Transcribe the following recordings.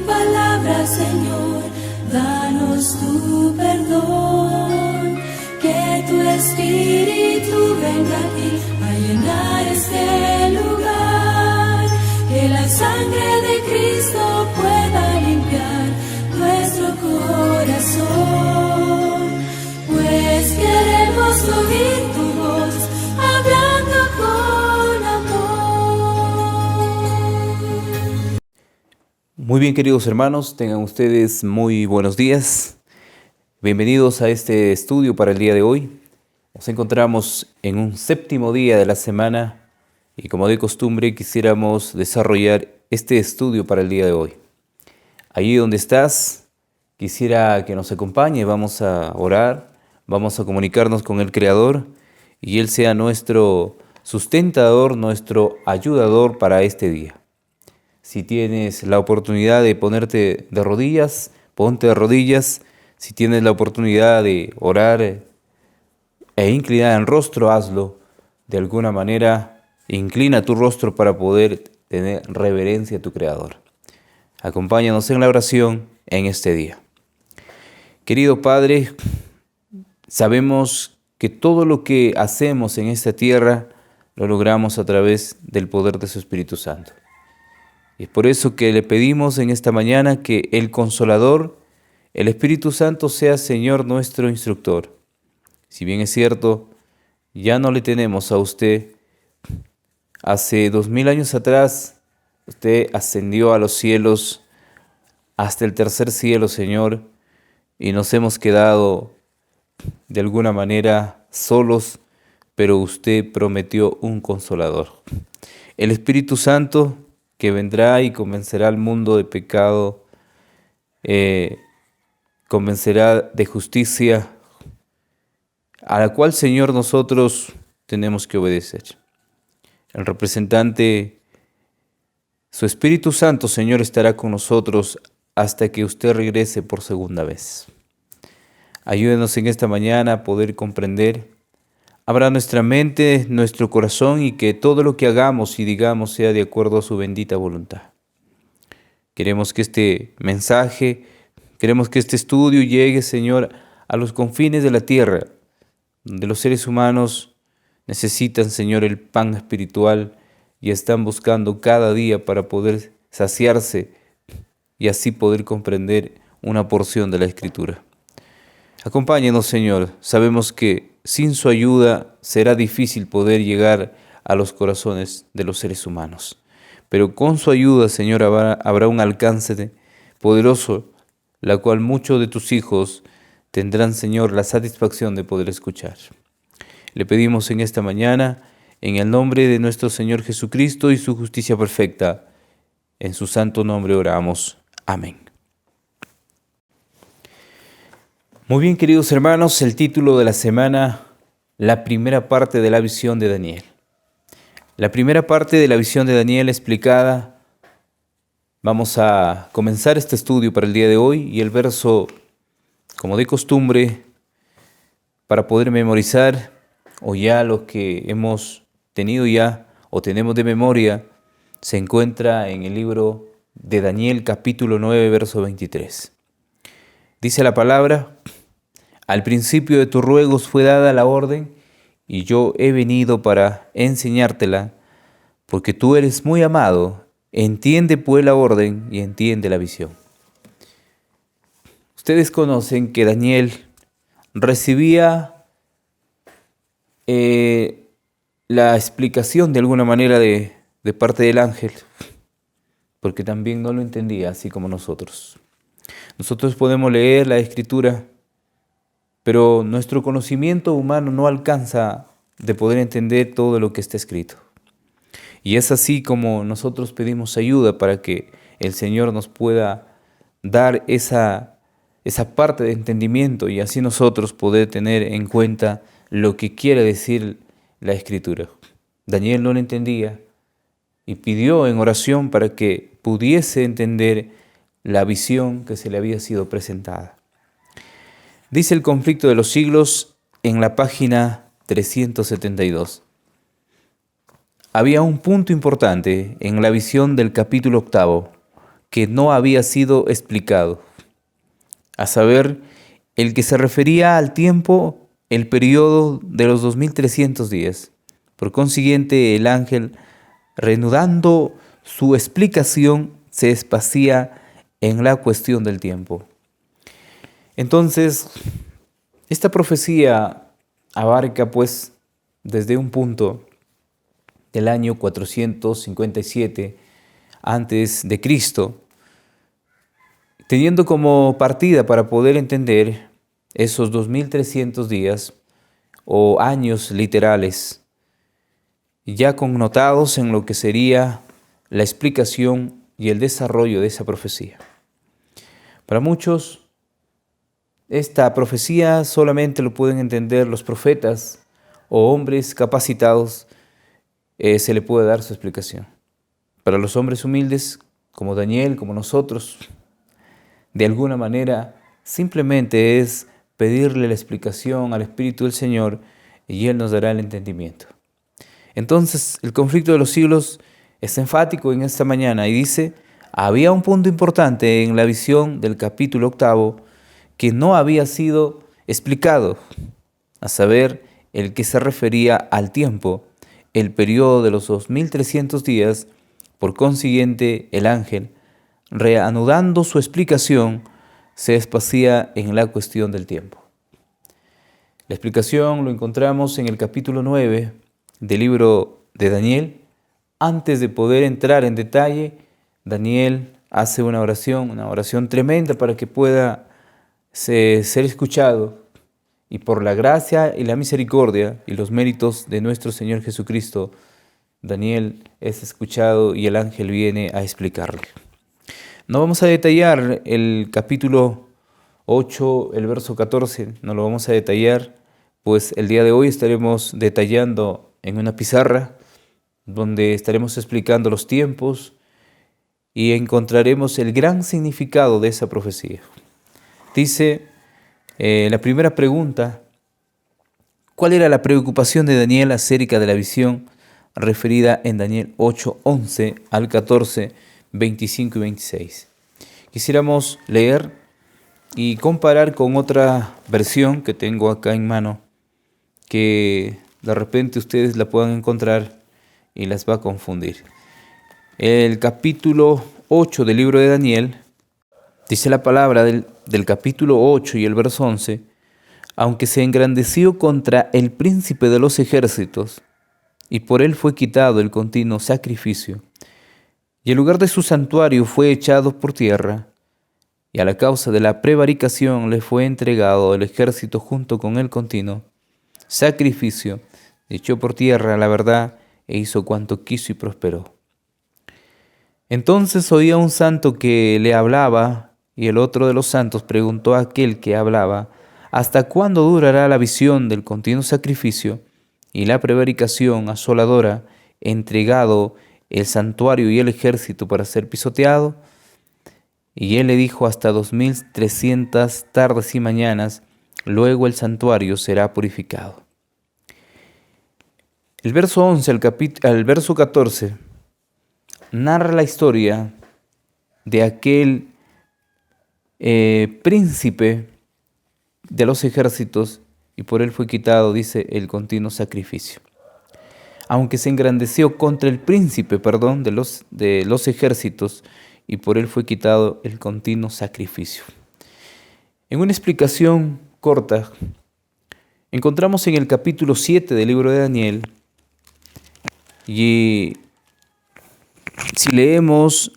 palabra, Señor, danos tu perdón. Que tu Espíritu venga aquí a llenar este lugar. Que la sangre de Cristo pueda limpiar nuestro corazón. Pues queremos oír tu voz hablando con amor. Muy bien, queridos hermanos, tengan ustedes muy buenos días. Bienvenidos a este estudio para el día de hoy. Nos encontramos en un séptimo día de la semana y, como de costumbre, quisiéramos desarrollar este estudio para el día de hoy. Allí donde estás, quisiera que nos acompañe. Vamos a orar, vamos a comunicarnos con el Creador y Él sea nuestro sustentador, nuestro ayudador para este día. Si tienes la oportunidad de ponerte de rodillas, ponte de rodillas. Si tienes la oportunidad de orar e inclinar el rostro, hazlo. De alguna manera, inclina tu rostro para poder tener reverencia a tu Creador. Acompáñanos en la oración en este día. Querido Padre, sabemos que todo lo que hacemos en esta tierra lo logramos a través del poder de su Espíritu Santo. Y es por eso que le pedimos en esta mañana que el Consolador, el Espíritu Santo, sea, Señor, nuestro instructor. Si bien es cierto, ya no le tenemos a usted. Hace 2000 años atrás, usted ascendió a los cielos, hasta el tercer cielo, Señor, y nos hemos quedado de alguna manera solos, pero usted prometió un Consolador. El Espíritu Santo que vendrá y convencerá al mundo de pecado, convencerá de justicia, a la cual, Señor, nosotros tenemos que obedecer. El representante, su Espíritu Santo, Señor, estará con nosotros hasta que usted regrese por segunda vez. Ayúdenos en esta mañana a poder comprender. Abra nuestra mente, nuestro corazón, y que todo lo que hagamos y digamos sea de acuerdo a su bendita voluntad. Queremos que este mensaje, queremos que este estudio llegue, Señor, a los confines de la tierra, donde los seres humanos necesitan, Señor, el pan espiritual y están buscando cada día para poder saciarse y así poder comprender una porción de la Escritura. Acompáñenos, Señor. Sabemos que sin su ayuda será difícil poder llegar a los corazones de los seres humanos. Pero con su ayuda, Señor, habrá un alcance poderoso, la cual muchos de tus hijos tendrán, Señor, la satisfacción de poder escuchar. Le pedimos en esta mañana, en el nombre de nuestro Señor Jesucristo y su justicia perfecta, en su santo nombre oramos. Amén. Muy bien, queridos hermanos, el título de la semana, la primera parte de la visión de Daniel. La primera parte de la visión de Daniel explicada. Vamos a comenzar este estudio para el día de hoy y el verso, como de costumbre, para poder memorizar, o ya lo que hemos tenido ya o tenemos de memoria, se encuentra en el libro de Daniel, capítulo 9, verso 23. Dice la palabra: al principio de tus ruegos fue dada la orden, y yo he venido para enseñártela, porque tú eres muy amado. Entiende pues la orden y entiende la visión. Ustedes conocen que Daniel recibía la explicación de alguna manera de parte del ángel, porque también no lo entendía así como nosotros. Nosotros podemos leer la Escritura, pero nuestro conocimiento humano no alcanza de poder entender todo lo que está escrito. Y es así como nosotros pedimos ayuda para que el Señor nos pueda dar esa parte de entendimiento y así nosotros poder tener en cuenta lo que quiere decir la Escritura. Daniel no lo entendía y pidió en oración para que pudiese entender la visión que se le había sido presentada. Dice el Conflicto de los Siglos en la página 372. Había un punto importante en la visión del capítulo 8 que no había sido explicado, a saber, el que se refería al tiempo, el periodo de los 2300 días. Por consiguiente, el ángel, reanudando su explicación, se espacía en la cuestión del tiempo. Entonces, esta profecía abarca pues desde un punto del año 457 antes de Cristo, teniendo como partida para poder entender esos 2300 días o años literales, ya connotados en lo que sería la explicación y el desarrollo de esa profecía. Para muchos, esta profecía solamente lo pueden entender los profetas o hombres capacitados, se le puede dar su explicación. Para los hombres humildes, como Daniel, como nosotros, de alguna manera, simplemente es pedirle la explicación al Espíritu del Señor y Él nos dará el entendimiento. Entonces, el conflicto de los siglos es enfático en esta mañana y dice, había un punto importante en la visión del capítulo 8 que no había sido explicado, a saber, el que se refería al tiempo, el periodo de los 2300 días. Por consiguiente, el ángel, reanudando su explicación, se espacía en la cuestión del tiempo. La explicación lo encontramos en el capítulo 9 del libro de Daniel. Antes de poder entrar en detalle, Daniel hace una oración tremenda para que pueda ser escuchado, y por la gracia y la misericordia y los méritos de nuestro Señor Jesucristo, Daniel es escuchado y el ángel viene a explicarle. No vamos a detallar el capítulo 8, el verso 14, no lo vamos a detallar, pues el día de hoy estaremos detallando en una pizarra donde estaremos explicando los tiempos y encontraremos el gran significado de esa profecía. Dice la primera pregunta, ¿cuál era la preocupación de Daniel acerca de la visión referida en Daniel 8, 11 al 14, 25 y 26? Quisiéramos leer y comparar con otra versión que tengo acá en mano, que de repente ustedes la puedan encontrar y las va a confundir. El capítulo 8 del libro de Daniel, dice la palabra del capítulo 8 y el verso 11, aunque se engrandeció contra el príncipe de los ejércitos, y por él fue quitado el continuo sacrificio, y el lugar de su santuario fue echado por tierra, y a la causa de la prevaricación le fue entregado el ejército junto con el continuo sacrificio, echó por tierra la verdad e hizo cuanto quiso y prosperó. Entonces oía un santo que le hablaba, y el otro de los santos preguntó a aquel que hablaba, ¿hasta cuándo durará la visión del continuo sacrificio y la prevaricación asoladora, entregado el santuario y el ejército para ser pisoteado? Y él le dijo, hasta 2300 tardes y mañanas, luego el santuario será purificado. El verso 11 al verso 14 narra la historia de aquel príncipe de los ejércitos, y por él fue quitado, dice, el continuo sacrificio. Aunque se engrandeció contra el príncipe, de los ejércitos, y por él fue quitado el continuo sacrificio. En una explicación corta, encontramos en el capítulo 7 del libro de Daniel, y si leemos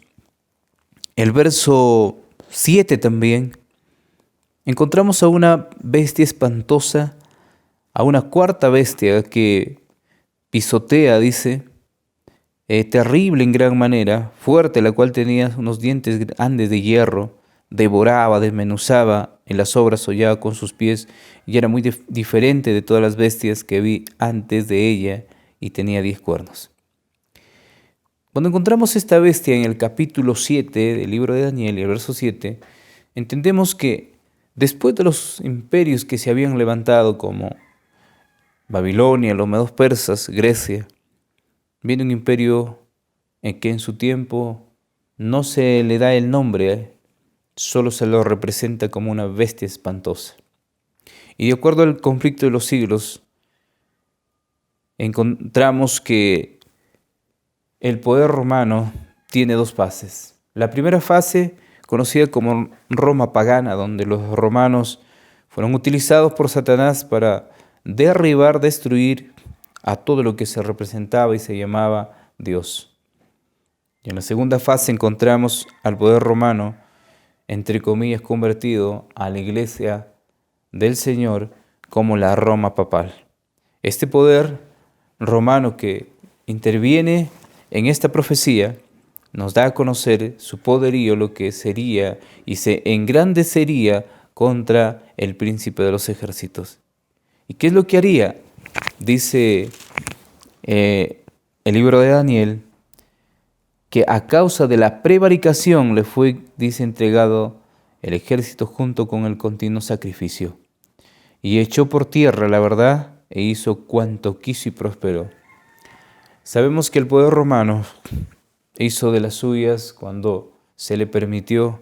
el verso 7 también, encontramos a una bestia espantosa, a una cuarta bestia que pisotea, dice, terrible en gran manera, fuerte, la cual tenía unos dientes grandes de hierro, devoraba, desmenuzaba, en las obras hollaba con sus pies, y era muy diferente de todas las bestias que vi antes de ella, y tenía 10 cuernos. Cuando encontramos esta bestia en el capítulo 7 del libro de Daniel y el verso 7, entendemos que después de los imperios que se habían levantado como Babilonia, los medos persas, Grecia, viene un imperio en que en su tiempo no se le da el nombre, solo se lo representa como una bestia espantosa. Y de acuerdo al conflicto de los siglos, encontramos que el poder romano tiene dos fases. La primera fase, conocida como Roma pagana, donde los romanos fueron utilizados por Satanás para derribar, destruir a todo lo que se representaba y se llamaba Dios. Y en la segunda fase encontramos al poder romano, entre comillas, convertido a la iglesia del Señor como la Roma papal. Este poder romano que interviene en esta profecía nos da a conocer su poderío, lo que sería y se engrandecería contra el príncipe de los ejércitos. ¿Y qué es lo que haría? Dice el libro de Daniel que a causa de la prevaricación le fue, dice, entregado el ejército junto con el continuo sacrificio. Y echó por tierra la verdad e hizo cuanto quiso y prosperó. Sabemos que el poder romano hizo de las suyas cuando se le permitió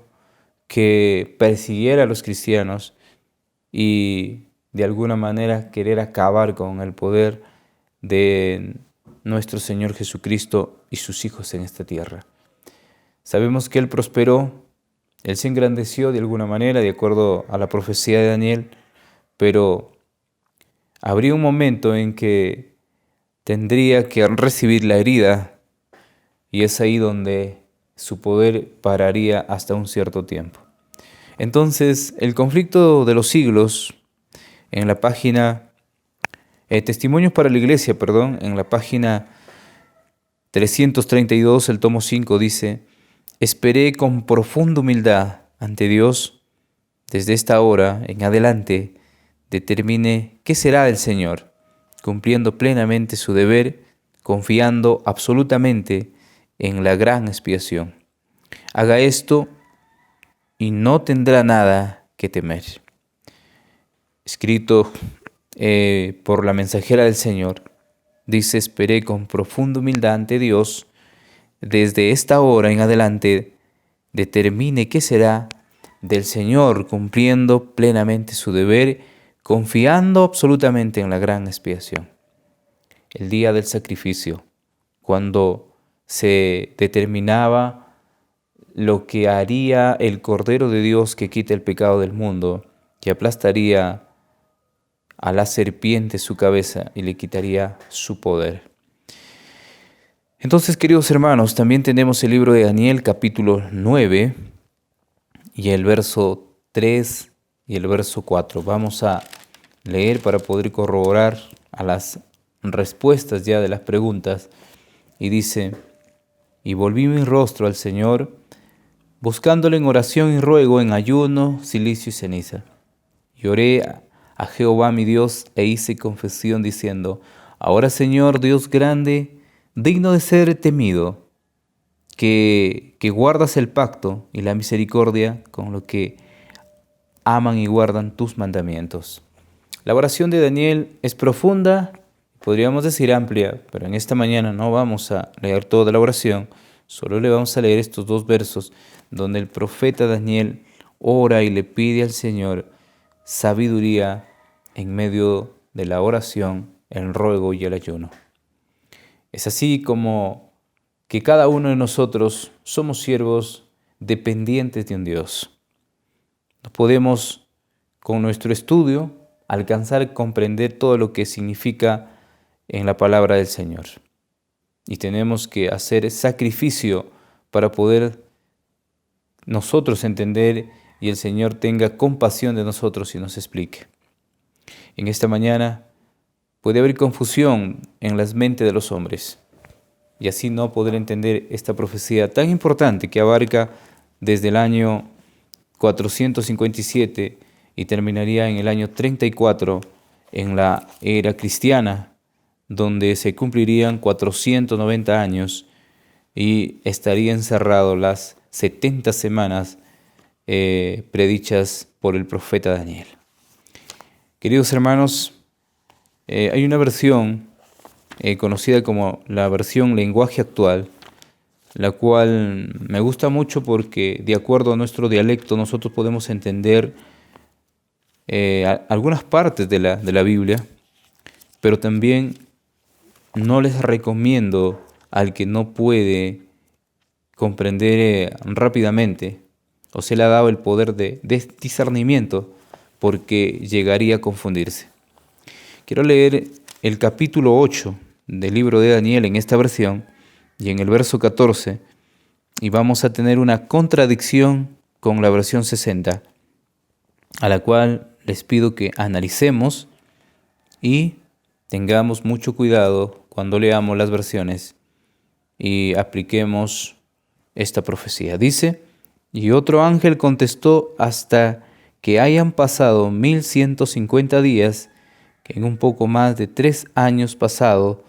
que persiguiera a los cristianos y de alguna manera querer acabar con el poder de nuestro Señor Jesucristo y sus hijos en esta tierra. Sabemos que Él prosperó, Él se engrandeció de alguna manera, de acuerdo a la profecía de Daniel, pero habría un momento en que tendría que recibir la herida y es ahí donde su poder pararía hasta un cierto tiempo. Entonces, el conflicto de los siglos, en la página Testimonios para la Iglesia, en la página 332, el tomo 5 dice: esperé con profunda humildad ante Dios, desde esta hora en adelante determine qué será del Señor, cumpliendo plenamente su deber, confiando absolutamente en la gran expiación. Haga esto y no tendrá nada que temer. Escrito por la mensajera del Señor, dice: esperé con profunda humildad ante Dios, desde esta hora en adelante determine qué será del Señor, cumpliendo plenamente su deber, confiando absolutamente en la gran expiación. El día del sacrificio, cuando se determinaba lo que haría el Cordero de Dios que quita el pecado del mundo, que aplastaría a la serpiente su cabeza y le quitaría su poder. Entonces, queridos hermanos, también tenemos el libro de Daniel, capítulo 9, y el verso 3 y el verso 4. Vamos a leer para poder corroborar a las respuestas ya de las preguntas. Y dice: y volví mi rostro al Señor, buscándole en oración y ruego, en ayuno, cilicio y ceniza. Y oré a Jehová mi Dios e hice confesión diciendo: ahora, Señor, Dios grande, digno de ser temido, que guardas el pacto y la misericordia con los que aman y guardan tus mandamientos. La oración de Daniel es profunda, podríamos decir amplia, pero en esta mañana no vamos a leer toda la oración, solo le vamos a leer estos dos versos donde el profeta Daniel ora y le pide al Señor sabiduría en medio de la oración, el ruego y el ayuno. Es así como que cada uno de nosotros somos siervos dependientes de un Dios. No podemos, con nuestro estudio, alcanzar a comprender todo lo que significa en la palabra del Señor. Y tenemos que hacer sacrificio para poder nosotros entender y el Señor tenga compasión de nosotros y nos explique. En esta mañana puede haber confusión en las mentes de los hombres y así no poder entender esta profecía tan importante que abarca desde el año 457 y terminaría en el año 34 en la era cristiana, donde se cumplirían 490 años y estaría encerrado las 70 semanas predichas por el profeta Daniel. Queridos hermanos, hay una versión conocida como la versión lenguaje actual, la cual me gusta mucho porque de acuerdo a nuestro dialecto nosotros podemos entender algunas partes de la Biblia, pero también no les recomiendo al que no puede comprender rápidamente o se le ha dado el poder de discernimiento, porque llegaría a confundirse. Quiero leer el capítulo 8 del libro de Daniel en esta versión y en el verso 14, y vamos a tener una contradicción con la versión 60, a la cual les pido que analicemos y tengamos mucho cuidado cuando leamos las versiones y apliquemos esta profecía. Dice: y otro ángel contestó: hasta que hayan pasado 1150 días, que en un poco más de 3 años pasado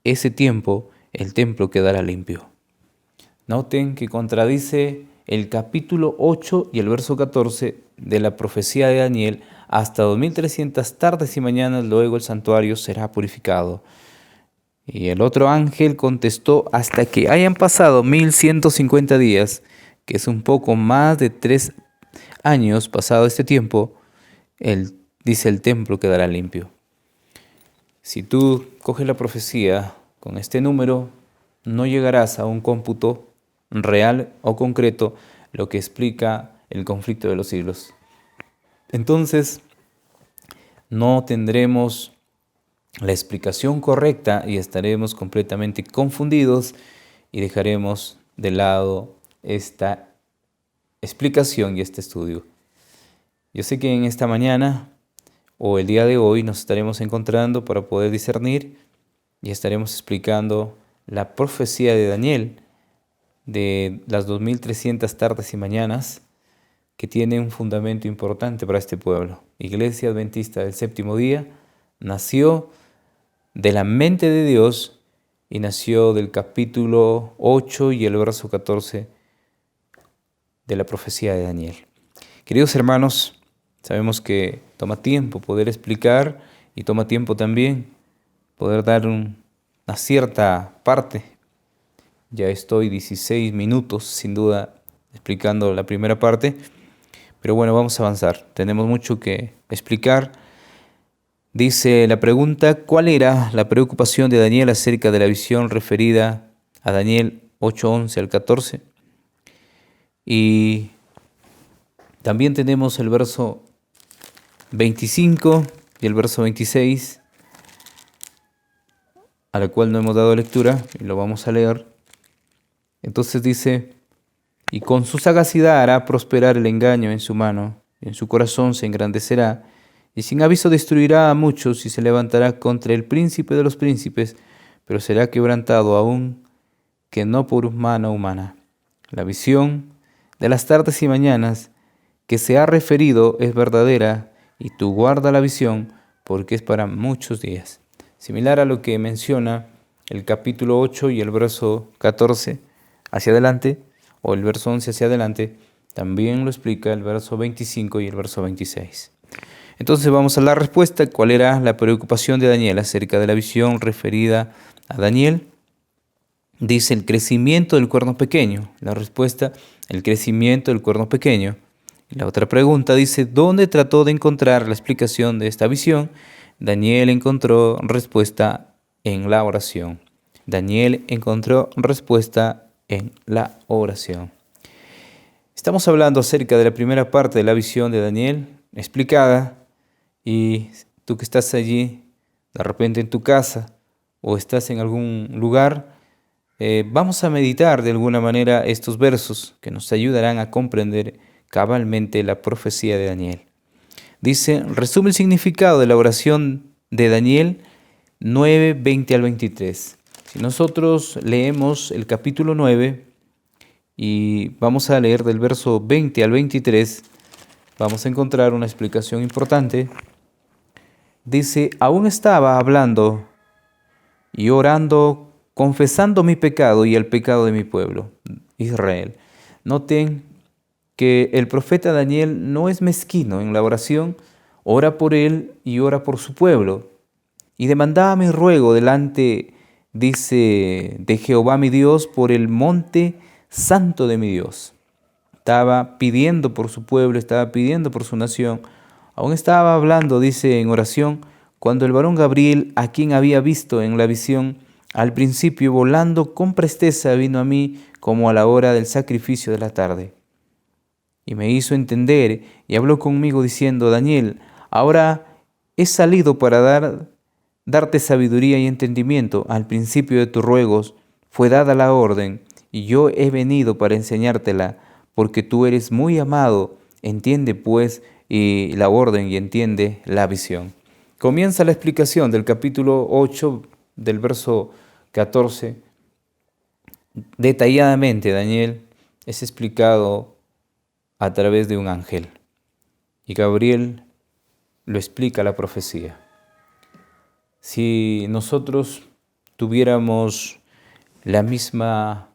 ese tiempo, el templo quedará limpio. Noten que contradice el capítulo 8 y el verso 14 de la profecía de Daniel: hasta 2300 tardes y mañanas luego el santuario será purificado. Y el otro ángel contestó: hasta que hayan pasado 1150 días, que es un poco más de 3 años pasado este tiempo, dice el templo quedará limpio. Si tú coges la profecía con este número, no llegarás a un cómputo real o concreto, lo que explica el conflicto de los siglos. Entonces, no tendremos la explicación correcta y estaremos completamente confundidos y dejaremos de lado esta explicación y este estudio. Yo sé que en esta mañana o el día de hoy nos estaremos encontrando para poder discernir y estaremos explicando la profecía de Daniel de las 2300 tardes y mañanas, que tiene un fundamento importante para este pueblo. Iglesia Adventista del Séptimo Día nació de la mente de Dios y nació del capítulo 8 y el verso 14 de la profecía de Daniel. Queridos hermanos, sabemos que toma tiempo poder explicar y toma tiempo también poder dar una cierta parte. Ya estoy 16 minutos sin duda explicando la primera parte, pero bueno, vamos a avanzar. Tenemos mucho que explicar. Dice la pregunta: ¿cuál era la preocupación de Daniel acerca de la visión referida a Daniel 8:11 al 14? Y también tenemos el verso 25 y el verso 26, a la cual no hemos dado lectura y lo vamos a leer. Entonces dice: y con su sagacidad hará prosperar el engaño en su mano, y en su corazón se engrandecerá, y sin aviso destruirá a muchos y se levantará contra el príncipe de los príncipes, pero será quebrantado aún que no por mano humana. La visión de las tardes y mañanas que se ha referido es verdadera, y tú guarda la visión, porque es para muchos días. Similar a lo que menciona el capítulo 8 y el verso 14 hacia adelante, o el verso 11 hacia adelante, también lo explica el verso 25 y el verso 26. Entonces vamos a la respuesta. ¿Cuál era la preocupación de Daniel acerca de la visión referida a Daniel? Dice: el crecimiento del cuerno pequeño. La respuesta: el crecimiento del cuerno pequeño. Y la otra pregunta dice: ¿dónde trató de encontrar la explicación de esta visión? Daniel encontró respuesta en la oración. Daniel encontró respuesta en la oración. Estamos hablando acerca de la primera parte de la visión de Daniel explicada, y tú que estás allí, de repente en tu casa o estás en algún lugar, vamos a meditar de alguna manera estos versos que nos ayudarán a comprender cabalmente la profecía de Daniel. Dice: resume el significado de la oración de Daniel 9, 20 al 23. Si nosotros leemos el capítulo 9 y vamos a leer del verso 20 al 23, vamos a encontrar una explicación importante. Dice: aún estaba hablando y orando, confesando mi pecado y el pecado de mi pueblo, Israel. Noten que el profeta Daniel no es mezquino en la oración, ora por él y ora por su pueblo, y demandaba mi ruego delante dice, de Jehová mi Dios por el monte santo de mi Dios. Estaba pidiendo por su pueblo, estaba pidiendo por su nación. Aún estaba hablando, dice en oración, cuando el varón Gabriel, a quien había visto en la visión, al principio volando con presteza vino a mí como a la hora del sacrificio de la tarde. Y me hizo entender y habló conmigo diciendo, Daniel, ahora he salido para darte sabiduría y entendimiento. Al principio de tus ruegos fue dada la orden, y yo he venido para enseñártela, porque tú eres muy amado. Entiende pues y la orden y entiende la visión. Comienza la explicación del capítulo 8, del verso 14. Detalladamente, Daniel es explicado a través de un ángel, y Gabriel lo explica la profecía. Si nosotros tuviéramos la misma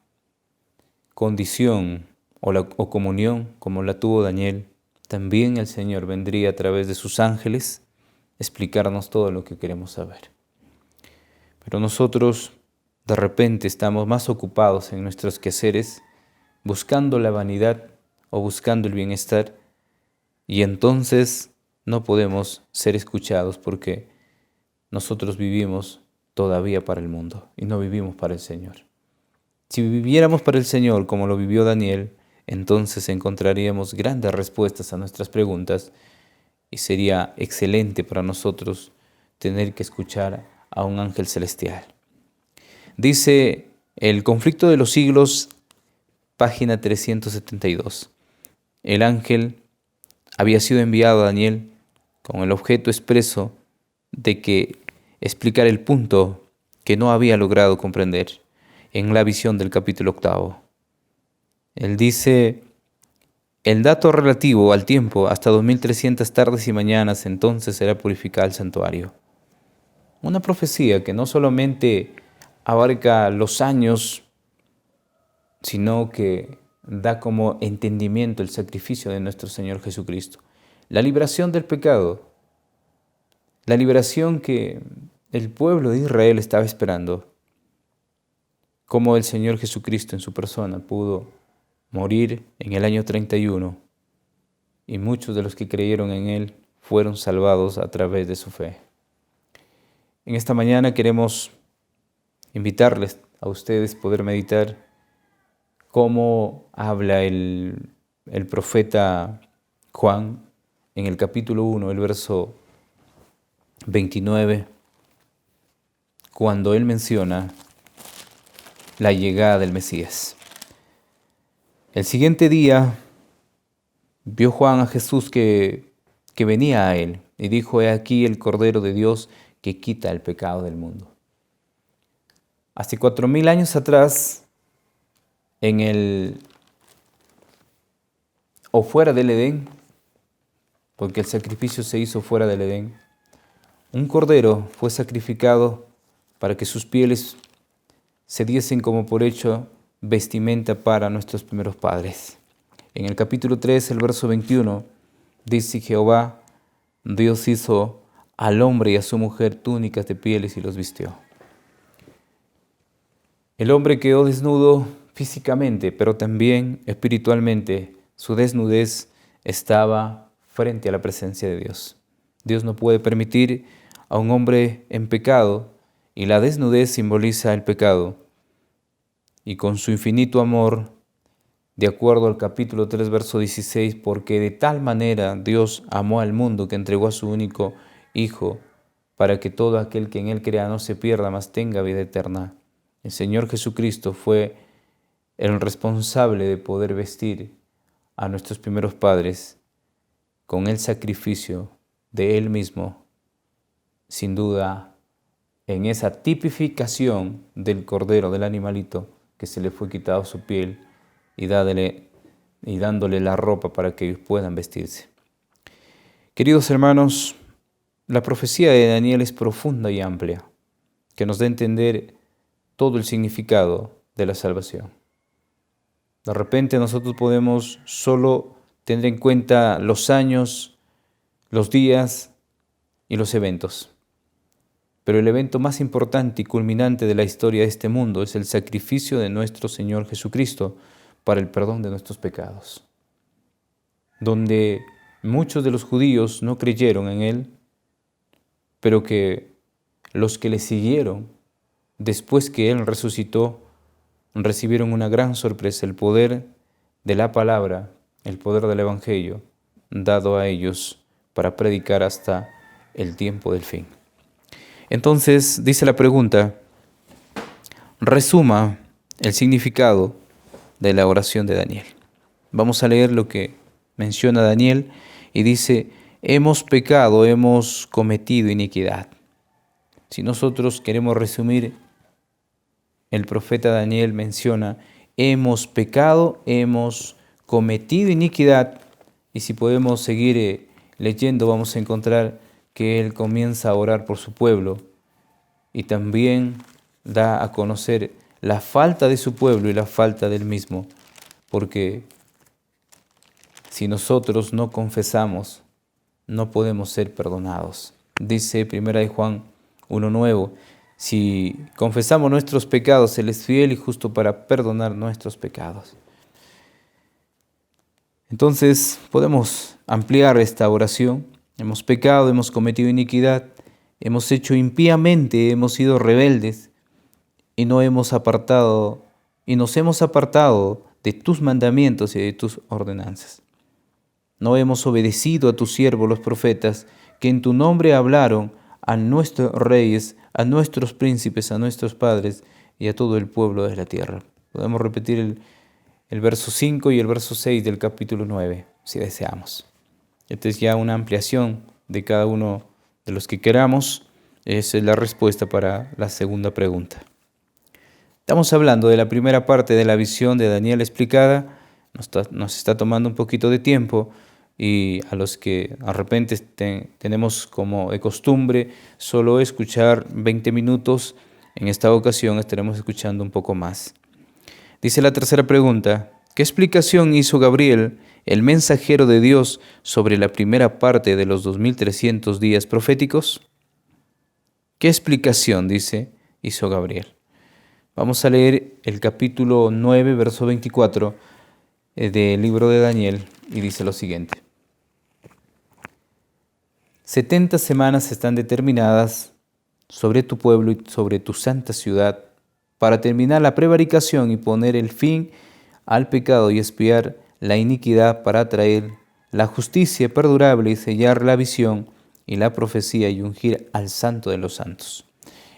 condición o comunión como la tuvo Daniel, también el Señor vendría a través de sus ángeles a explicarnos todo lo que queremos saber. Pero nosotros de repente estamos más ocupados en nuestros quehaceres, buscando la vanidad o buscando el bienestar, y entonces no podemos ser escuchados porque nosotros vivimos todavía para el mundo y no vivimos para el Señor. Si viviéramos para el Señor como lo vivió Daniel, entonces encontraríamos grandes respuestas a nuestras preguntas y sería excelente para nosotros tener que escuchar a un ángel celestial. Dice El conflicto de los siglos, página 372. El ángel había sido enviado a Daniel con el objeto expreso de que explicar el punto que no había logrado comprender en la visión del capítulo 8. Él dice, el dato relativo al tiempo hasta 2300 tardes y mañanas, entonces será purificado el santuario. Una profecía que no solamente abarca los años, sino que da como entendimiento el sacrificio de nuestro Señor Jesucristo. La liberación del pecado, la liberación que el pueblo de Israel estaba esperando. Cómo el Señor Jesucristo en su persona pudo morir en el año 31 y muchos de los que creyeron en Él fueron salvados a través de su fe. En esta mañana queremos invitarles a ustedes a poder meditar cómo habla el profeta Juan en el capítulo 1, el verso 29, cuando él menciona la llegada del Mesías. El siguiente día vio Juan a Jesús que venía a él y dijo, he aquí el Cordero de Dios que quita el pecado del mundo. Hace 4000 años atrás, fuera del Edén, porque el sacrificio se hizo fuera del Edén, un cordero fue sacrificado para que sus pieles se diesen como por hecho vestimenta para nuestros primeros padres. En el capítulo 3, el verso 21, dice Jehová, Dios hizo al hombre y a su mujer túnicas de pieles y los vistió. El hombre quedó desnudo físicamente, pero también espiritualmente. Su desnudez estaba frente a la presencia de Dios. Dios no puede permitir a un hombre en pecado, y la desnudez simboliza el pecado. Y con su infinito amor, de acuerdo al capítulo 3, verso 16, porque de tal manera Dios amó al mundo que entregó a su único Hijo, para que todo aquel que en Él crea no se pierda, mas tenga vida eterna. El Señor Jesucristo fue el responsable de poder vestir a nuestros primeros padres con el sacrificio de Él mismo, sin duda, en esa tipificación del cordero, del animalito, que se le fue quitado su piel y dándole la ropa para que ellos puedan vestirse. Queridos hermanos, la profecía de Daniel es profunda y amplia, que nos da a entender todo el significado de la salvación. De repente nosotros podemos solo tener en cuenta los años, los días y los eventos. Pero el evento más importante y culminante de la historia de este mundo es el sacrificio de nuestro Señor Jesucristo para el perdón de nuestros pecados, donde muchos de los judíos no creyeron en Él, pero que los que le siguieron después que Él resucitó recibieron una gran sorpresa, el poder de la palabra, el poder del Evangelio dado a ellos para predicar hasta el tiempo del fin. Entonces, dice la pregunta, resuma el significado de la oración de Daniel. Vamos a leer lo que menciona Daniel y dice, hemos pecado, hemos cometido iniquidad. Si nosotros queremos resumir, el profeta Daniel menciona, hemos pecado, hemos cometido iniquidad, y si podemos seguir leyendo, vamos a encontrar que él comienza a orar por su pueblo y también da a conocer la falta de su pueblo y la falta del mismo, porque si nosotros no confesamos, no podemos ser perdonados. Dice 1 Juan 1:9, si confesamos nuestros pecados, Él es fiel y justo para perdonar nuestros pecados. Entonces podemos ampliar esta oración. Hemos pecado, hemos cometido iniquidad, hemos hecho impíamente, hemos sido rebeldes y nos hemos apartado de tus mandamientos y de tus ordenanzas. No hemos obedecido a tus siervos los profetas, que en tu nombre hablaron a nuestros reyes, a nuestros príncipes, a nuestros padres y a todo el pueblo de la tierra. Podemos repetir el verso 5 y el verso 6 del capítulo 9, si deseamos. Esta es ya una ampliación de cada uno de los que queramos. Esa es la respuesta para la segunda pregunta. Estamos hablando de la primera parte de la visión de Daniel explicada. Nos está tomando un poquito de tiempo y a los que de repente tenemos como de costumbre solo escuchar 20 minutos, en esta ocasión estaremos escuchando un poco más. Dice la tercera pregunta, ¿qué explicación hizo Gabriel, el mensajero de Dios, sobre la primera parte de los 2300 días proféticos? ¿Qué explicación, dice, hizo Gabriel? Vamos a leer el capítulo 9, verso 24 del libro de Daniel y dice lo siguiente. 70 semanas están determinadas sobre tu pueblo y sobre tu santa ciudad para terminar la prevaricación y poner el fin al pecado y expiar la iniquidad, para traer la justicia perdurable y sellar la visión y la profecía y ungir al santo de los santos.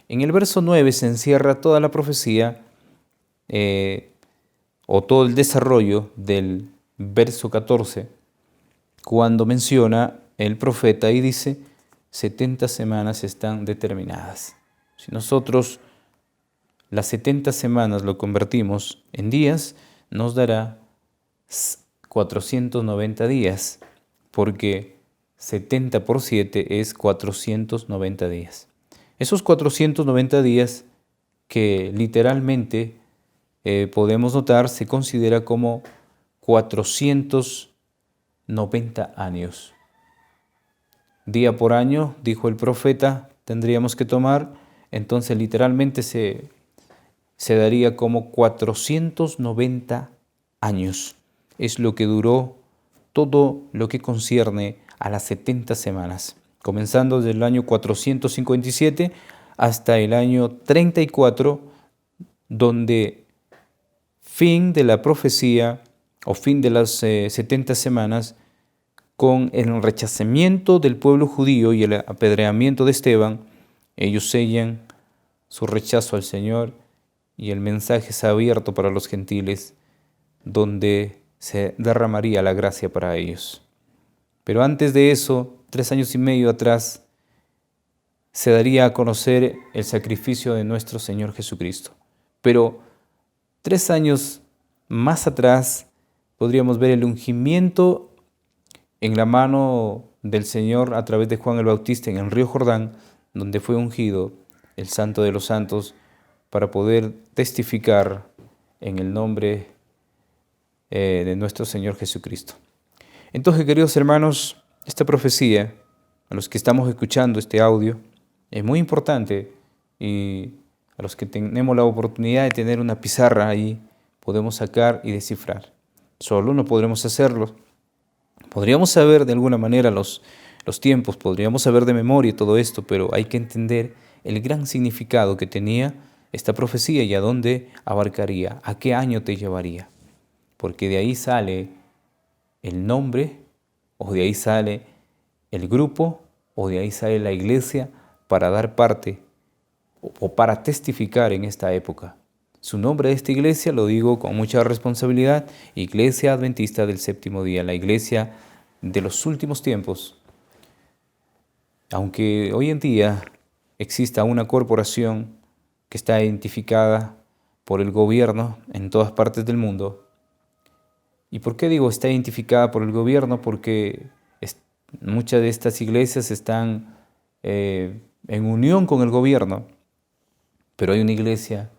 En el verso 9 se encierra toda la profecía o todo el desarrollo del verso 14, cuando menciona el profeta y dice, 70 semanas están determinadas. Si nosotros las 70 semanas lo convertimos en días, nos dará 490 días, porque 70 por 7 es 490 días. Esos 490 días que literalmente podemos notar se considera como 490 años. Día por año, dijo el profeta, tendríamos que tomar, entonces literalmente se daría como 490 años. Es lo que duró todo lo que concierne a las 70 semanas, comenzando desde el año 457 hasta el año 34, donde fin de la profecía o fin de las 70 semanas, con el rechazamiento del pueblo judío y el apedreamiento de Esteban, ellos sellan su rechazo al Señor y el mensaje es abierto para los gentiles, donde se derramaría la gracia para ellos. Pero antes de eso, 3 años y medio atrás, se daría a conocer el sacrificio de nuestro Señor Jesucristo. Pero 3 años más atrás podríamos ver el ungimiento en la mano del Señor a través de Juan el Bautista en el río Jordán, donde fue ungido el Santo de los Santos para poder testificar en el nombre de nuestro Señor Jesucristo. Entonces, queridos hermanos, esta profecía, a los que estamos escuchando este audio, Es muy importante y a los que tenemos la oportunidad de tener una pizarra ahí, podemos sacar y descifrar. Solo no podremos hacerlo. Podríamos saber de alguna manera los tiempos, podríamos saber de memoria todo esto, pero hay que entender el gran significado que tenía esta profecía y a dónde abarcaría, a qué año te llevaría. Porque de ahí sale el nombre, o de ahí sale el grupo, o de ahí sale la iglesia para dar parte o para testificar en esta época. Su nombre de esta iglesia, lo digo con mucha responsabilidad, Iglesia Adventista del Séptimo Día, la iglesia de los últimos tiempos. Aunque hoy en día exista una corporación que está identificada por el gobierno en todas partes del mundo. ¿Y por qué digo está identificada por el gobierno? Porque muchas de estas iglesias están en unión con el gobierno, pero hay una iglesia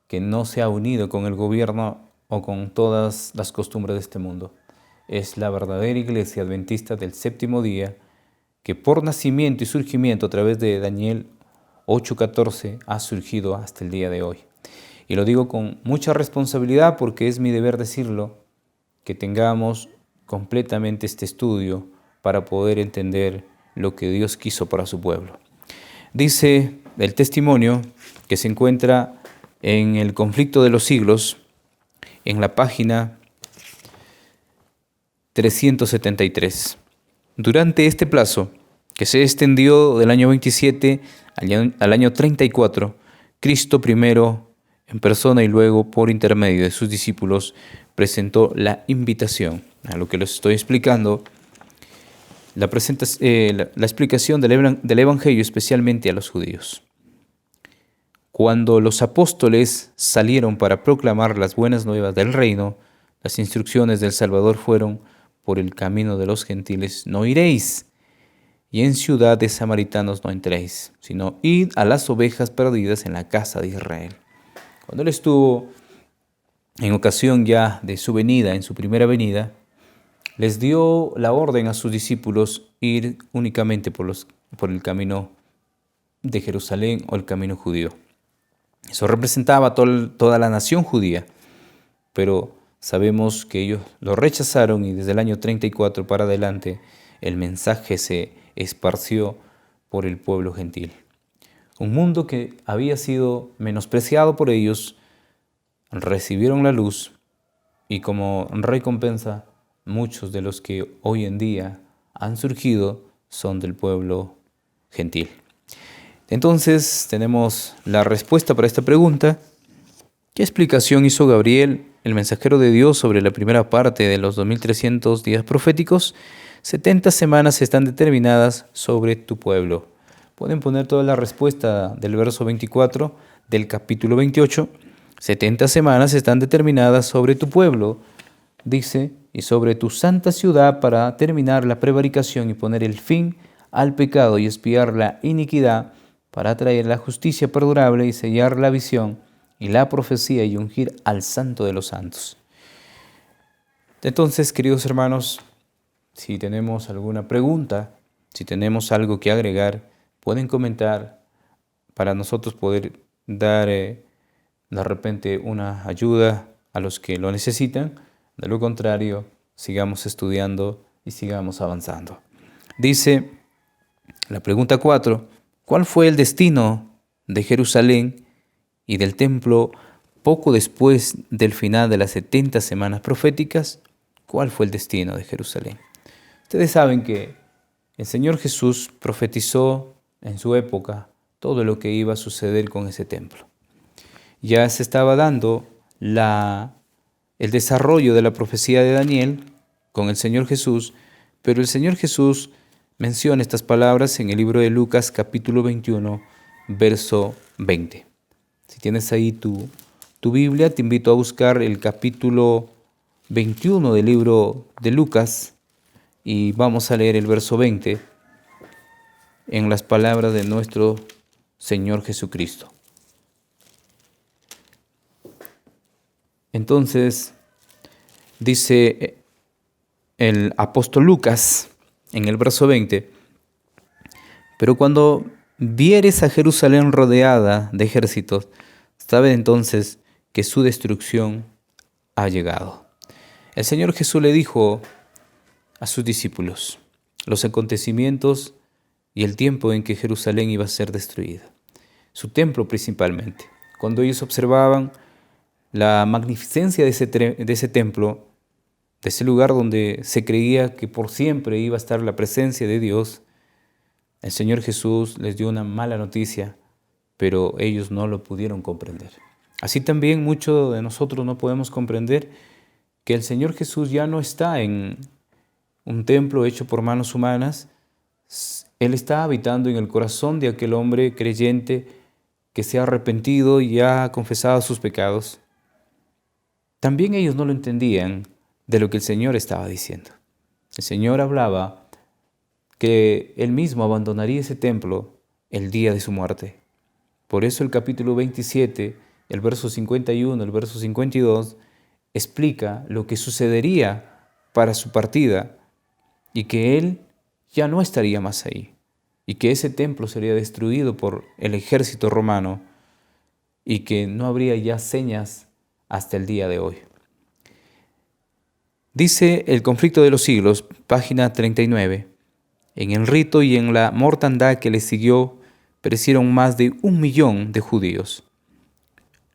que no se ha unido con el gobierno o con todas las costumbres de este mundo. Es la verdadera iglesia adventista del séptimo día, que por nacimiento y surgimiento a través de Daniel 8:14 ha surgido hasta el día de hoy. Y lo digo con mucha responsabilidad porque es mi deber decirlo, que tengamos completamente este estudio para poder entender lo que Dios quiso para su pueblo. Dice el testimonio que se encuentra en el conflicto de los siglos, en la página 373. Durante este plazo, que se extendió del año 27 al año 34, Cristo primero en persona y luego por intermedio de sus discípulos presentó la invitación. A lo que les estoy explicando, la explicación del Evangelio especialmente a los judíos. Cuando los apóstoles salieron para proclamar las buenas nuevas del reino, las instrucciones del Salvador fueron: por el camino de los gentiles no iréis, y en ciudad de samaritanos no entréis, sino id a las ovejas perdidas en la casa de Israel. Cuando él estuvo en ocasión ya de su venida, en su primera venida, les dio la orden a sus discípulos ir únicamente por el camino de Jerusalén o el camino judío. Eso representaba toda la nación judía, pero sabemos que ellos lo rechazaron y desde el año 34 para adelante el mensaje se esparció por el pueblo gentil. Un mundo que había sido menospreciado por ellos, recibieron la luz y como recompensa muchos de los que hoy en día han surgido son del pueblo gentil. Entonces tenemos la respuesta para esta pregunta. ¿Qué explicación hizo Gabriel, el mensajero de Dios, sobre la primera parte de los 2300 días proféticos? 70 semanas están determinadas sobre tu pueblo. Pueden poner toda la respuesta del verso 24 del capítulo 28. 70 semanas están determinadas sobre tu pueblo, dice, y sobre tu santa ciudad para terminar la prevaricación y poner el fin al pecado y expiar la iniquidad, para traer la justicia perdurable y sellar la visión y la profecía y ungir al santo de los santos. Entonces, queridos hermanos, si tenemos alguna pregunta, si tenemos algo que agregar, pueden comentar para nosotros poder dar de repente una ayuda a los que lo necesitan. De lo contrario, sigamos estudiando y sigamos avanzando. Dice la pregunta 4, ¿cuál fue el destino de Jerusalén y del templo poco después del final de las 70 semanas proféticas? ¿Cuál fue el destino de Jerusalén? Ustedes saben que el Señor Jesús profetizó en su época todo lo que iba a suceder con ese templo. Ya se estaba dando el desarrollo de la profecía de Daniel con el Señor Jesús, pero el Señor Jesús menciona estas palabras en el libro de Lucas capítulo 21, verso 20. Si tienes ahí tu Biblia, te invito a buscar el capítulo 21 del libro de Lucas y vamos a leer el verso 20 en las palabras de nuestro Señor Jesucristo. Entonces, dice el apóstol Lucas en el verso 20, pero cuando vieres a Jerusalén rodeada de ejércitos, sabe entonces que su destrucción ha llegado. El Señor Jesús le dijo a sus discípulos los acontecimientos y el tiempo en que Jerusalén iba a ser destruida. Su templo principalmente. Cuando ellos observaban la magnificencia de ese templo, de ese lugar donde se creía que por siempre iba a estar la presencia de Dios, el Señor Jesús les dio una mala noticia, pero ellos no lo pudieron comprender. Así también muchos de nosotros no podemos comprender que el Señor Jesús ya no está en un templo hecho por manos humanas. Él está habitando en el corazón de aquel hombre creyente que se ha arrepentido y ha confesado sus pecados. También ellos no lo entendían de lo que el Señor estaba diciendo. El Señor hablaba que Él mismo abandonaría ese templo el día de su muerte. Por eso el capítulo 27, el verso 51, el verso 52, explica lo que sucedería para su partida y que Él ya no estaría más ahí y que ese templo sería destruido por el ejército romano y que no habría ya señas hasta el día de hoy. Dice El conflicto de los siglos, página 39, en el rito y en la mortandad que le siguió perecieron más de 1 millón de judíos.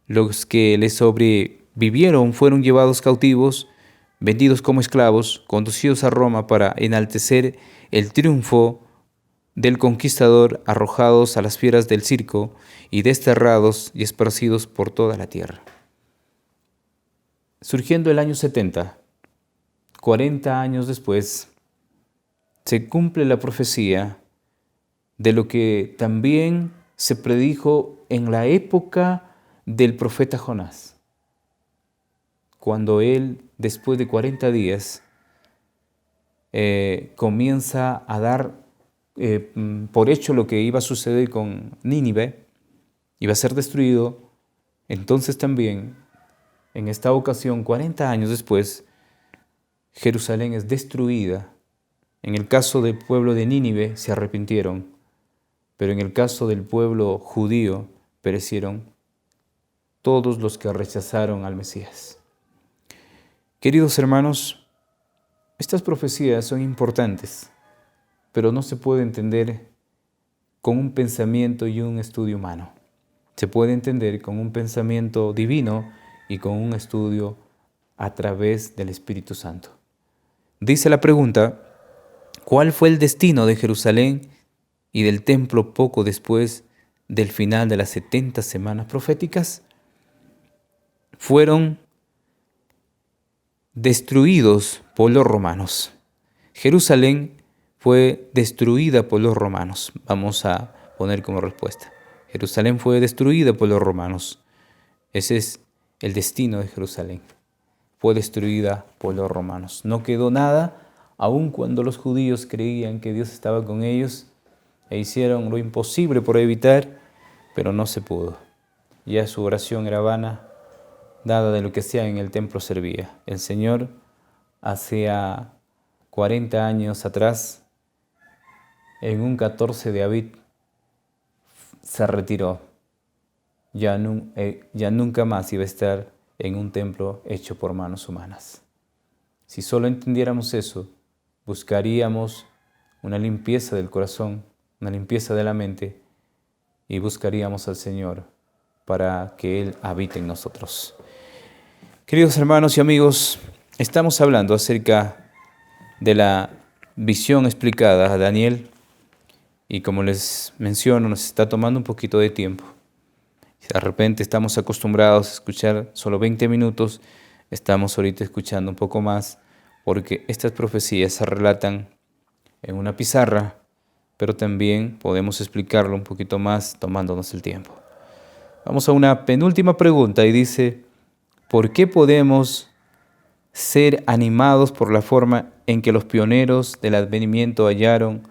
Los que le sobrevivieron fueron llevados cautivos, vendidos como esclavos, conducidos a Roma para enaltecer el triunfo del conquistador, arrojados a las fieras del circo y desterrados y esparcidos por toda la tierra. Surgiendo el año 70, 40 años después, se cumple la profecía de lo que también se predijo en la época del profeta Jonás, cuando él, después de 40 días, comienza a dar por hecho lo que iba a suceder con Nínive, iba a ser destruido. Entonces también, en esta ocasión, 40 años después, Jerusalén es destruida. En el caso del pueblo de Nínive se arrepintieron, pero en el caso del pueblo judío perecieron todos los que rechazaron al Mesías. Queridos hermanos, estas profecías son importantes, pero no se puede entender con un pensamiento y un estudio humano. Se puede entender con un pensamiento divino y con un estudio a través del Espíritu Santo. Dice la pregunta: ¿cuál fue el destino de Jerusalén y del templo poco después del final de las 70 semanas proféticas? Fueron destruidos por los romanos. Jerusalén fue destruida por los romanos. Vamos a poner como respuesta: Jerusalén fue destruida por los romanos. Ese es el destino de Jerusalén. Fue destruida por los romanos. No quedó nada, aun cuando los judíos creían que Dios estaba con ellos e hicieron lo imposible por evitar, pero no se pudo. Ya su oración era vana, nada de lo que hacía en el templo servía. El Señor, hacía 40 años atrás, en un 14 de Abib, se retiró. Ya nunca más iba a estar en un templo hecho por manos humanas. Si solo entendiéramos eso, buscaríamos una limpieza del corazón, una limpieza de la mente, y buscaríamos al Señor para que Él habite en nosotros. Queridos hermanos y amigos, estamos hablando acerca de la visión explicada a Daniel, y como les menciono, nos está tomando un poquito de tiempo. Si de repente estamos acostumbrados a escuchar solo 20 minutos, estamos ahorita escuchando un poco más, porque estas profecías se relatan en una pizarra, pero también podemos explicarlo un poquito más tomándonos el tiempo. Vamos a una penúltima pregunta y dice: ¿por qué podemos ser animados por la forma en que los pioneros del advenimiento hallaron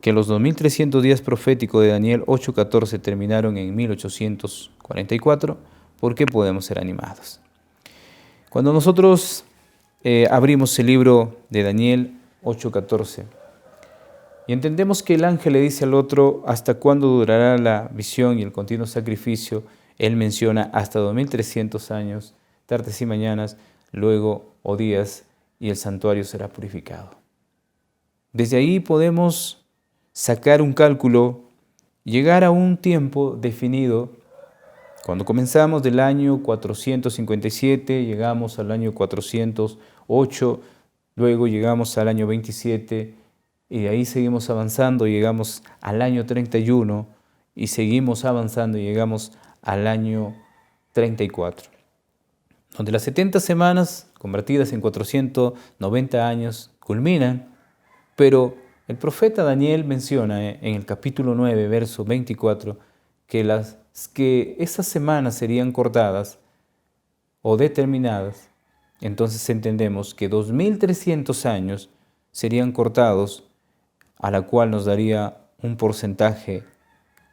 que los 2300 días proféticos de Daniel 8:14 terminaron en 1844? ¿Por qué podemos ser animados? Cuando nosotros abrimos el libro de Daniel 8:14, Y entendemos que el ángel le dice al otro hasta cuándo durará la visión y el continuo sacrificio. Él menciona hasta 2300 años, tardes y mañanas, luego o días, y el santuario será purificado. Desde ahí podemos sacar un cálculo, llegar a un tiempo definido. Cuando comenzamos del año 457, llegamos al año 408, luego llegamos al año 27, y de ahí seguimos avanzando, llegamos al año 31, y seguimos avanzando y llegamos al año 34, donde las 70 semanas, convertidas en 490 años, culminan, pero el profeta Daniel menciona en el capítulo 9, verso 24, que esas semanas serían cortadas o determinadas. Entonces entendemos que 2300 años serían cortados, a la cual nos daría un porcentaje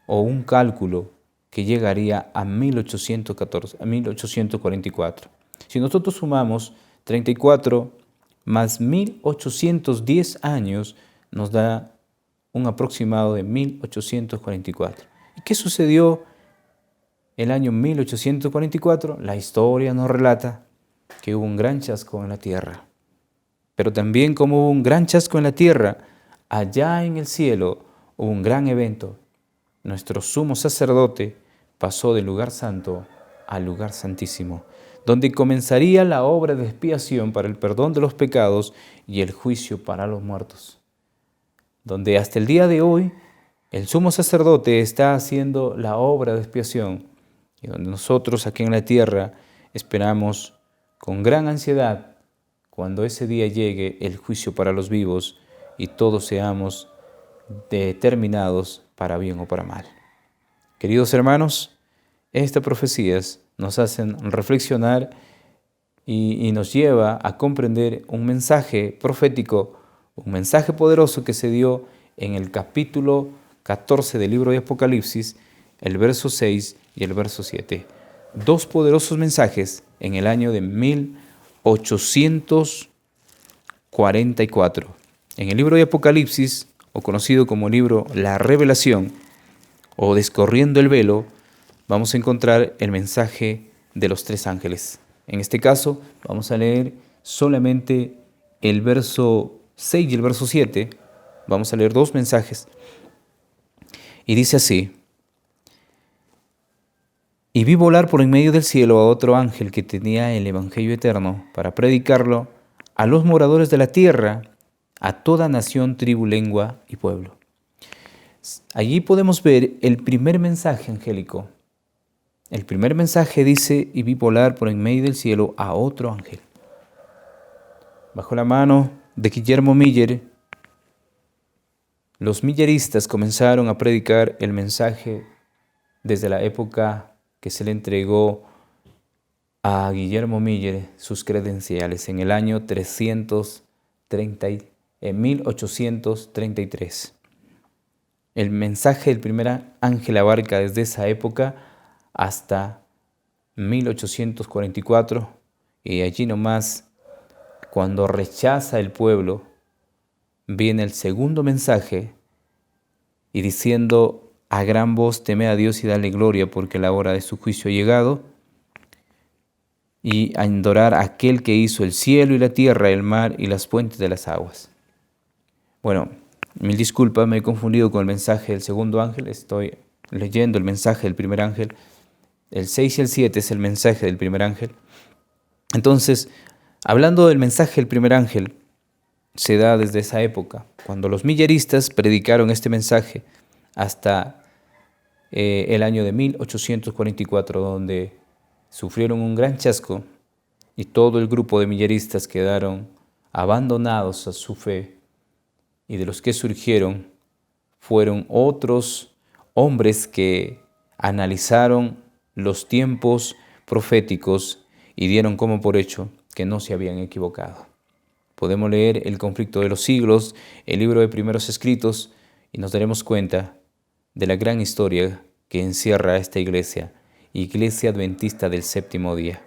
o un cálculo que llegaría a 1844. Si nosotros sumamos 34 más 1810 años, nos da un aproximado de 1844. ¿Y qué sucedió el año 1844? La historia nos relata que hubo un gran chasco en la tierra. Pero también como hubo un gran chasco en la tierra, allá en el cielo hubo un gran evento. Nuestro sumo sacerdote pasó del lugar santo al lugar santísimo, donde comenzaría la obra de expiación para el perdón de los pecados y el juicio para los muertos. Donde hasta el día de hoy el sumo sacerdote está haciendo la obra de expiación y donde nosotros aquí en la tierra esperamos con gran ansiedad cuando ese día llegue el juicio para los vivos y todos seamos determinados para bien o para mal. Queridos hermanos, estas profecías nos hacen reflexionar y nos lleva a comprender un mensaje profético, un mensaje poderoso que se dio en el capítulo 14 del libro de Apocalipsis, el verso 6 y el verso 7. Dos poderosos mensajes en el año de 1844. En el libro de Apocalipsis, o conocido como libro La Revelación, o Descorriendo el Velo, vamos a encontrar el mensaje de los tres ángeles. En este caso, vamos a leer solamente el verso 6 y el verso 7. Vamos a leer dos mensajes. Y dice así: y vi volar por en medio del cielo a otro ángel que tenía el evangelio eterno para predicarlo a los moradores de la tierra, a toda nación, tribu, lengua y pueblo. Allí podemos ver el primer mensaje angélico. El primer mensaje dice: y vi volar por en medio del cielo a otro ángel. Bajo la mano de Guillermo Miller, los milleristas comenzaron a predicar el mensaje desde la época que se le entregó a Guillermo Miller sus credenciales en el año 1833. El mensaje del primer ángel abarca desde esa época hasta 1844, y allí nomás, cuando rechaza el pueblo, viene el segundo mensaje y diciendo a gran voz: temed a Dios y dale gloria, porque la hora de su juicio ha llegado, y a adorar a aquel que hizo el cielo y la tierra, el mar y las fuentes de las aguas. Bueno, mil disculpas, me he confundido con el mensaje del segundo ángel. Estoy leyendo el mensaje del primer ángel. El 6 y el 7 es el mensaje del primer ángel. Entonces, hablando del mensaje del primer ángel, se da desde esa época, cuando los milleristas predicaron este mensaje, hasta el año de 1844, donde sufrieron un gran chasco y todo el grupo de milleristas quedaron abandonados a su fe, y de los que surgieron fueron otros hombres que analizaron los tiempos proféticos y dieron como por hecho que no se habían equivocado. Podemos leer El conflicto de los siglos, el libro de primeros escritos, y nos daremos cuenta de la gran historia que encierra esta iglesia adventista del séptimo día.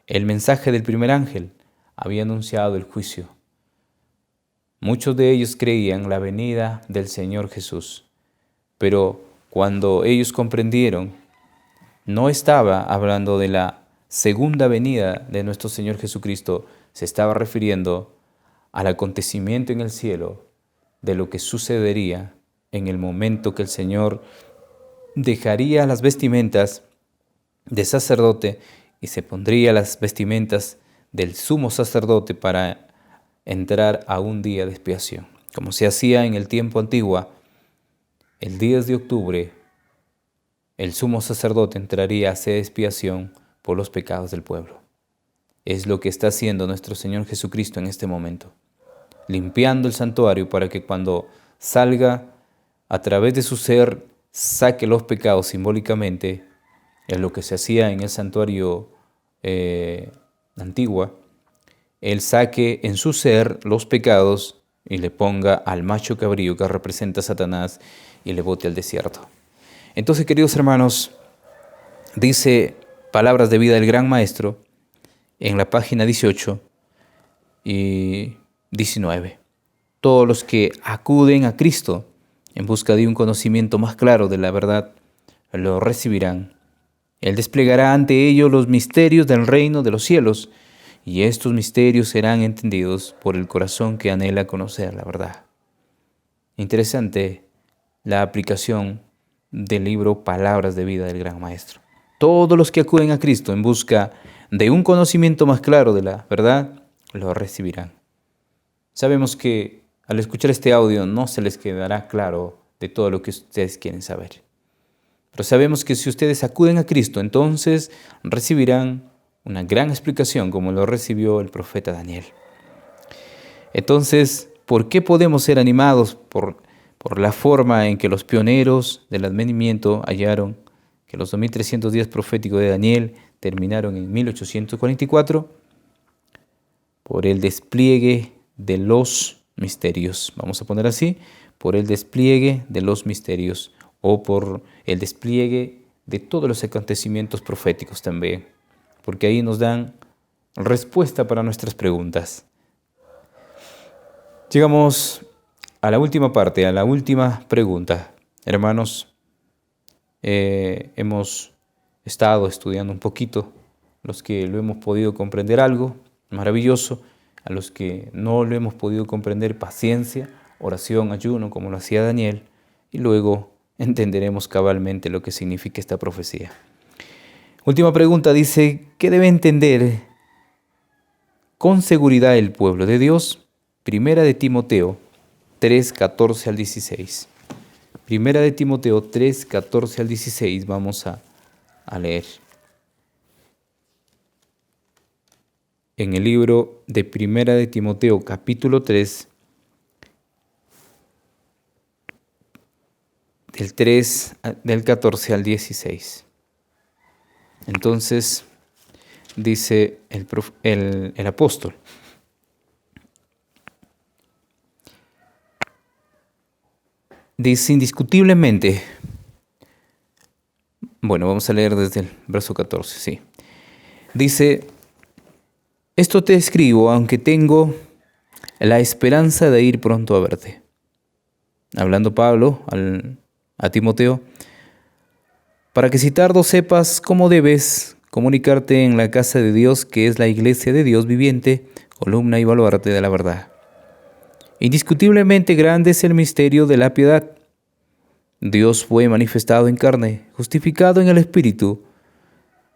El mensaje del primer ángel había anunciado el juicio. Muchos de ellos creían la venida del Señor Jesús, pero cuando ellos comprendieron, no estaba hablando de la segunda venida de nuestro Señor Jesucristo, se estaba refiriendo al acontecimiento en el cielo de lo que sucedería en el momento que el Señor dejaría las vestimentas de sacerdote y se pondría las vestimentas del sumo sacerdote para entrar a un día de expiación. Como se hacía en el tiempo antiguo, el 10 de octubre, el sumo sacerdote entraría a hacer expiación por los pecados del pueblo. Es lo que está haciendo nuestro Señor Jesucristo en este momento, limpiando el santuario para que cuando salga a través de su ser, saque los pecados simbólicamente. Es lo que se hacía en el santuario antiguo. Él saque en su ser los pecados y le ponga al macho cabrío que representa a Satanás y le bote al desierto. Entonces, queridos hermanos, dice Palabras de Vida del Gran Maestro en la página 18 y 19. Todos los que acuden a Cristo en busca de un conocimiento más claro de la verdad, lo recibirán. Él desplegará ante ellos los misterios del reino de los cielos, y estos misterios serán entendidos por el corazón que anhela conocer la verdad. Interesante la aplicación del libro Palabras de Vida del Gran Maestro. Todos los que acuden a Cristo en busca de un conocimiento más claro de la verdad, lo recibirán. Sabemos que al escuchar este audio no se les quedará claro de todo lo que ustedes quieren saber. Pero sabemos que si ustedes acuden a Cristo, entonces recibirán una gran explicación como lo recibió el profeta Daniel. Entonces, ¿por qué podemos ser animados por la forma en que los pioneros del advenimiento hallaron que los 2300 días proféticos de Daniel terminaron en 1844? Por el despliegue de los misterios. Vamos a poner así, por el despliegue de los misterios o por el despliegue de todos los acontecimientos proféticos también, porque ahí nos dan respuesta para nuestras preguntas. Llegamos a la última parte, a la última pregunta. Hermanos, hemos estado estudiando un poquito, los que lo hemos podido comprender algo, maravilloso, a los que no lo hemos podido comprender, paciencia, oración, ayuno, como lo hacía Daniel, y luego entenderemos cabalmente lo que significa esta profecía. Última pregunta dice, ¿qué debe entender con seguridad el pueblo de Dios? Primera de Timoteo 3, 14 al 16. Primera de Timoteo 3, 14 al 16 vamos a leer. En el libro de Primera de Timoteo capítulo 3, del 14 al 16. Entonces, dice el apóstol, dice indiscutiblemente, bueno, vamos a leer desde el verso 14, sí. Dice, esto te escribo, aunque tengo la esperanza de ir pronto a verte. Hablando Pablo a Timoteo, para que si tardo sepas cómo debes comunicarte en la casa de Dios, que es la iglesia de Dios viviente, columna y baluarte de la verdad. Indiscutiblemente grande es el misterio de la piedad. Dios fue manifestado en carne, justificado en el Espíritu,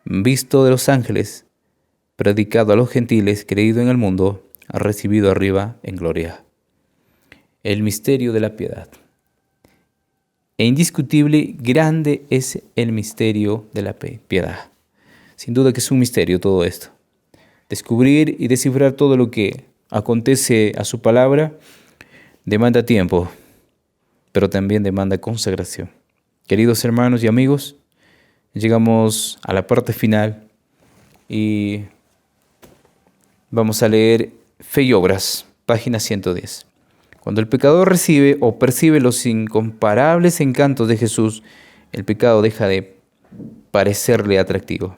visto de los ángeles, predicado a los gentiles, creído en el mundo, recibido arriba en gloria. El misterio de la piedad. E indiscutible, grande es el misterio de la piedad. Sin duda que es un misterio todo esto. Descubrir y descifrar todo lo que acontece a su palabra demanda tiempo, pero también demanda consagración. Queridos hermanos y amigos, llegamos a la parte final y vamos a leer Fe y Obras, página 110. Cuando el pecador recibe o percibe los incomparables encantos de Jesús, el pecado deja de parecerle atractivo,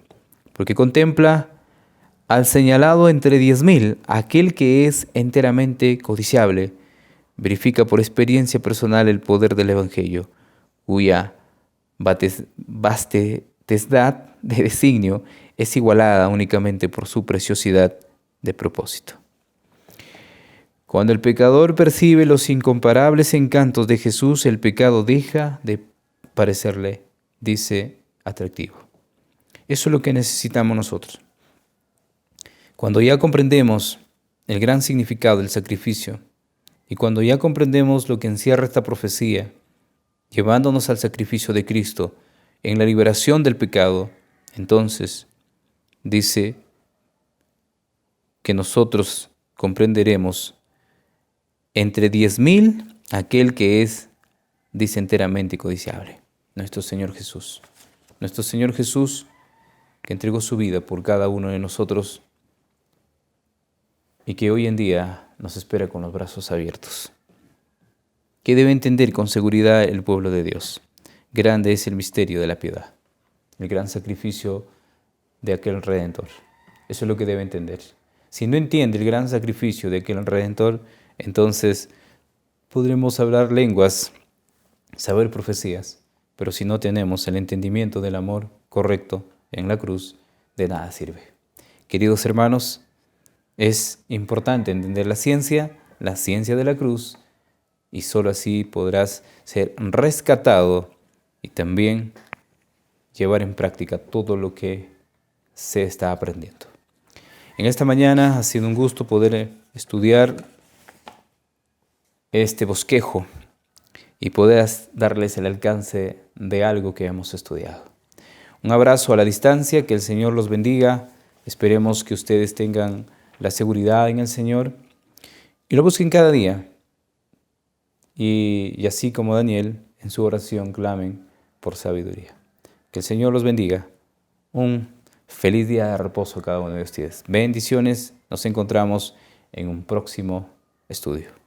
porque contempla al señalado entre 10,000, aquel que es enteramente codiciable, verifica por experiencia personal el poder del Evangelio, cuya vastedad de designio es igualada únicamente por su preciosidad de propósito. Cuando el pecador percibe los incomparables encantos de Jesús, el pecado deja de parecerle, dice, atractivo. Eso es lo que necesitamos nosotros. Cuando ya comprendemos el gran significado del sacrificio y cuando ya comprendemos lo que encierra esta profecía, llevándonos al sacrificio de Cristo en la liberación del pecado, entonces dice que nosotros comprenderemos entre 10,000 aquel que es, dice, enteramente codiciable, nuestro Señor Jesús. Nuestro Señor Jesús que entregó su vida por cada uno de nosotros y que hoy en día nos espera con los brazos abiertos. ¿Qué debe entender con seguridad el pueblo de Dios? Grande es el misterio de la piedad, el gran sacrificio de aquel Redentor. Eso es lo que debe entender. Si no entiende el gran sacrificio de aquel Redentor, entonces podremos hablar lenguas, saber profecías, pero si no tenemos el entendimiento del amor correcto en la cruz, de nada sirve. Queridos hermanos, es importante entender la ciencia de la cruz, y solo así podrás ser rescatado y también llevar en práctica todo lo que se está aprendiendo. En esta mañana ha sido un gusto poder estudiar este bosquejo y poder darles el alcance de algo que hemos estudiado. Un abrazo a la distancia, que el Señor los bendiga. Esperemos que ustedes tengan la seguridad en el Señor y lo busquen cada día. Y así como Daniel, en su oración clamen por sabiduría. Que el Señor los bendiga. Un feliz día de reposo a cada uno de ustedes. Bendiciones. Nos encontramos en un próximo estudio.